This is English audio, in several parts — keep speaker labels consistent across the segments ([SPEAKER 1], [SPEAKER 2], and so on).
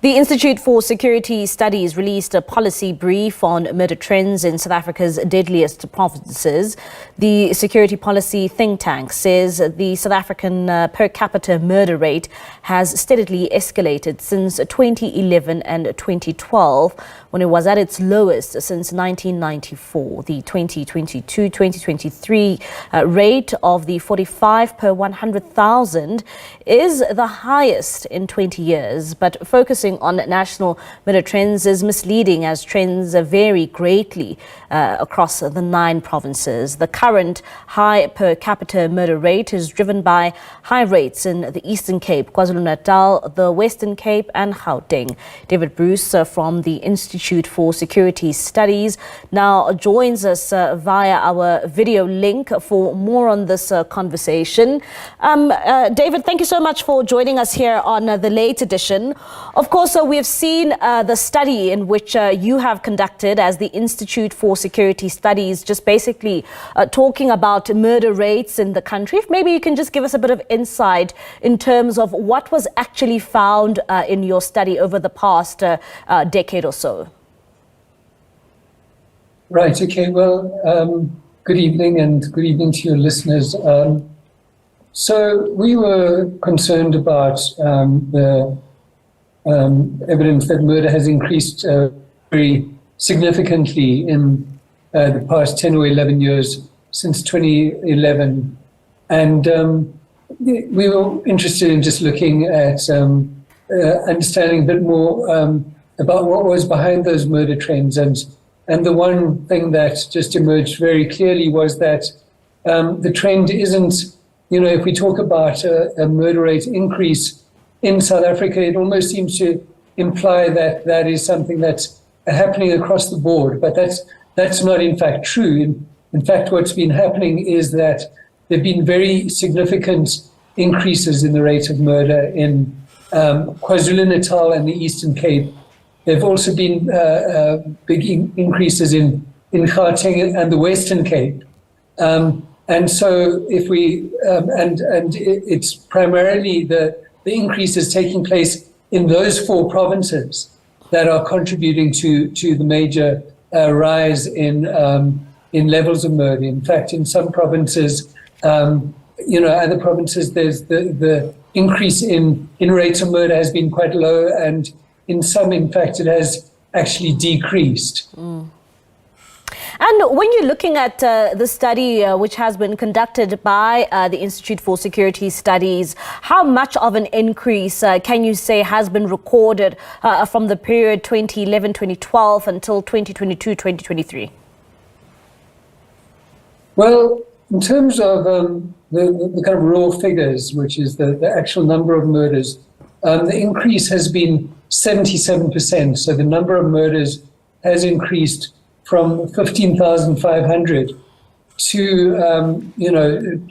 [SPEAKER 1] The Institute for Security Studies released a policy brief on murder trends in South Africa's deadliest provinces. The security policy think tank says the South African per capita murder rate has steadily escalated since 2011 and 2012, when it was at its lowest since 1994. The 2022-2023 rate of the 45 per 100,000 is the highest in 20 years, but focusing on national murder trends is misleading as trends vary greatly across the 9 provinces. The current high per capita murder rate is driven by high rates in the Eastern Cape, KwaZulu-Natal, the Western Cape and Gauteng. David Bruce from the Institute for Security Studies now joins us via our video link for more on this conversation. David, thank you so much for joining us here on the late edition. Of course, we have seen the study in which you have conducted as the Institute for Security Studies, just basically talking about murder rates in the country. If maybe you can just give us a bit of insight in terms of what was actually found in your study over the past decade or so.
[SPEAKER 2] Right, okay, well, good evening and good evening to your listeners. So we were concerned about the evidence that murder has increased very significantly in the past 10 or 11 years since 2011. And we were interested in just looking at understanding a bit more about what was behind those murder trends. And the one thing that just emerged very clearly was that the trend isn't, if we talk about a murder rate increase in South Africa, it almost seems to imply that that is something that's happening across the board, but that's not in fact true. In fact, what's been happening is that there have been very significant increases in the rate of murder in KwaZulu-Natal and the Eastern Cape. There have also been big increases in Gauteng and the Western Cape. And so if we, it's primarily the increases taking place in those 4 provinces that are contributing to the major rise in levels of murder. In fact, in some provinces, other provinces, there's the increase in rates of murder has been quite low, and in some, in fact, it has actually decreased.
[SPEAKER 1] And when you're looking at the study which has been conducted by the Institute for Security Studies, how much of an increase can you say has been recorded from the period 2011-2012 until 2022-2023?
[SPEAKER 2] Well, in terms of the kind of raw figures, which is the actual number of murders, the increase has been 77%. So the number of murders has increased from 15,500 to,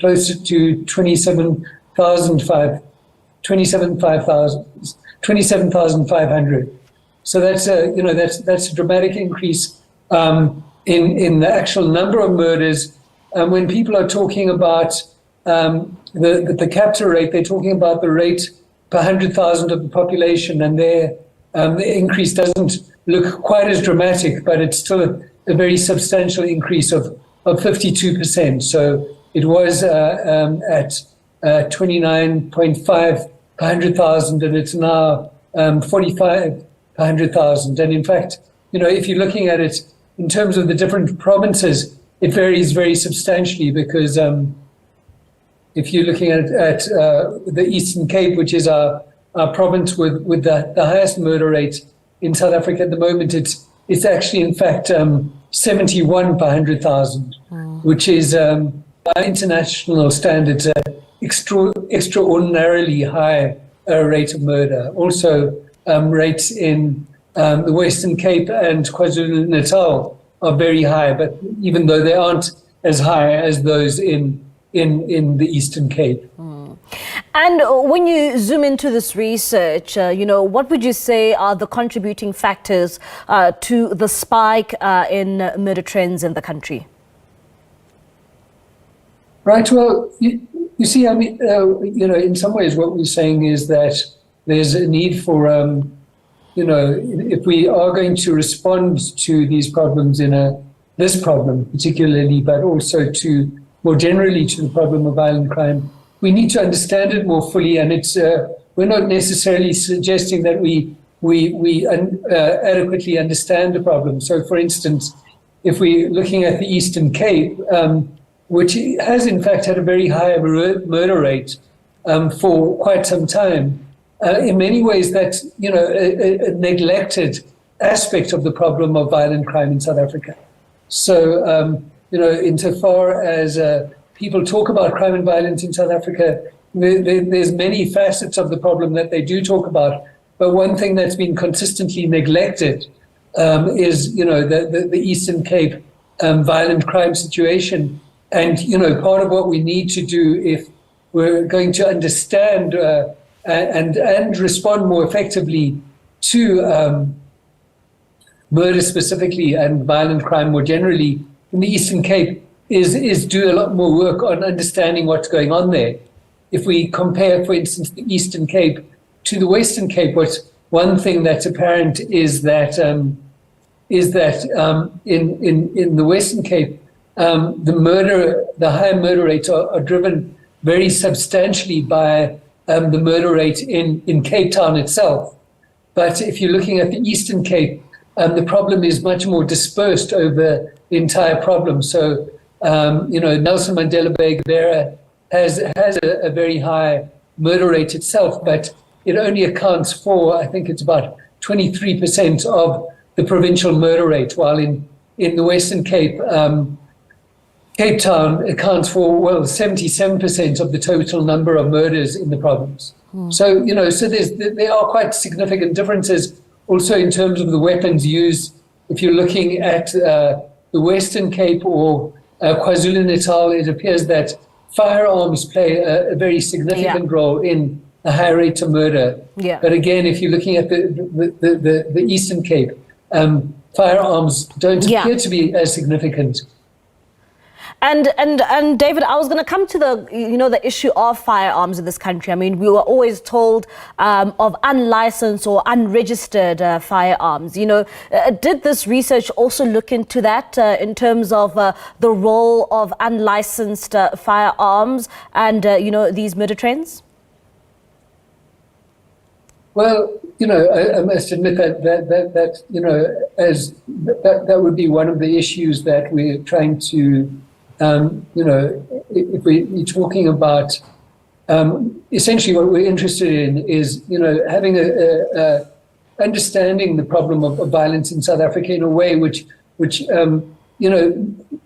[SPEAKER 2] closer to 27,500. So that's a dramatic increase in the actual number of murders. When people are talking about the capture rate, they're talking about the rate per 100,000 of the population, and the increase doesn't look quite as dramatic, but it's still a very substantial increase of 52%. So it was at 29.5 per 100,000, and it's now 45 per 100,000. And in fact, if you're looking at it in terms of the different provinces, it varies very substantially, because if you're looking at the Eastern Cape, which is our province with the highest murder rate in South Africa at the moment, it's actually in fact 71 per 100,000, which is by international standards extraordinarily high rate of murder. Also, rates in the Western Cape and KwaZulu-Natal are very high, but even though they aren't as high as those in the Eastern Cape.
[SPEAKER 1] And when you zoom into this research, what would you say are the contributing factors to the spike in murder trends in the country?
[SPEAKER 2] Right. Well, you see, I mean, in some ways what we're saying is that there's a need for if we are going to respond to these problems this problem particularly, but also to more generally to the problem of violent crime, we need to understand it more fully. And we're not necessarily suggesting that we adequately understand the problem. So, for instance, if we're looking at the Eastern Cape, which has in fact had a very high murder rate for quite some time, in many ways that's a neglected aspect of the problem of violent crime in South Africa. So, insofar as people talk about crime and violence in South Africa, there's many facets of the problem that they do talk about. But one thing that's been consistently neglected is, the Eastern Cape violent crime situation. And, part of what we need to do if we're going to understand and respond more effectively to murder specifically and violent crime more generally in the Eastern Cape is do a lot more work on understanding what's going on there. If we compare, for instance, the Eastern Cape to the Western Cape, one thing that's apparent is that in the Western Cape, the higher murder rates are driven very substantially by the murder rate in Cape Town itself. But if you're looking at the Eastern Cape, the problem is much more dispersed over the entire problem. So, Nelson Mandela Bay Gabera has a very high murder rate itself, but it only accounts for, I think it's about 23% of the provincial murder rate, while in the Western Cape, Cape Town accounts for, 77% of the total number of murders in the province. So, there are quite significant differences also in terms of the weapons used. If you're looking at the Western Cape or KwaZulu-Natal, it appears that firearms play a very significant role in a high rate of murder.
[SPEAKER 1] Yeah.
[SPEAKER 2] But again, if you're looking at the Eastern Cape, firearms don't appear to be as significant.
[SPEAKER 1] And David, I was going to come to the issue of firearms in this country. I mean, we were always told of unlicensed or unregistered firearms. Did this research also look into that in terms of the role of unlicensed firearms and these murder trends? Well,
[SPEAKER 2] I must admit that would be one of the issues that we're trying to. If we're talking about essentially what we're interested in is, having a understanding the problem of violence in South Africa in a way which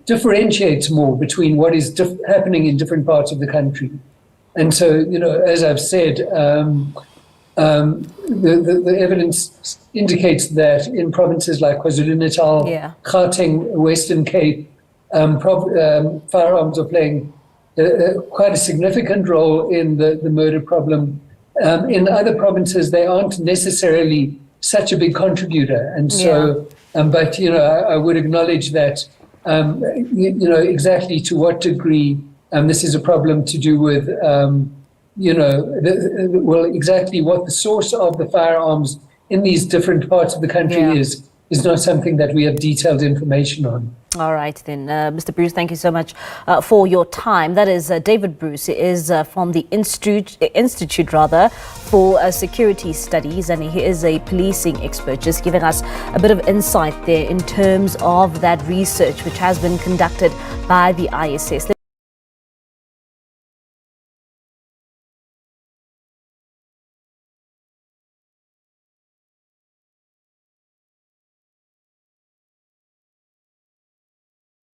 [SPEAKER 2] differentiates more between what is happening in different parts of the country. And so, as I've said, the evidence indicates that in provinces like KwaZulu-Natal, Gauteng, Western Cape, firearms are playing quite a significant role in the murder problem. In other provinces, they aren't necessarily such a big contributor. And so, but, I would acknowledge that, exactly to what degree this is a problem to do with, exactly what the source of the firearms in these different parts of the country is not something that we have detailed information on.
[SPEAKER 1] All right, then, Mr. Bruce, thank you so much for your time. That is David Bruce. He is from the Institute for Security Studies, and he is a policing expert, just giving us a bit of insight there in terms of that research which has been conducted by the ISS.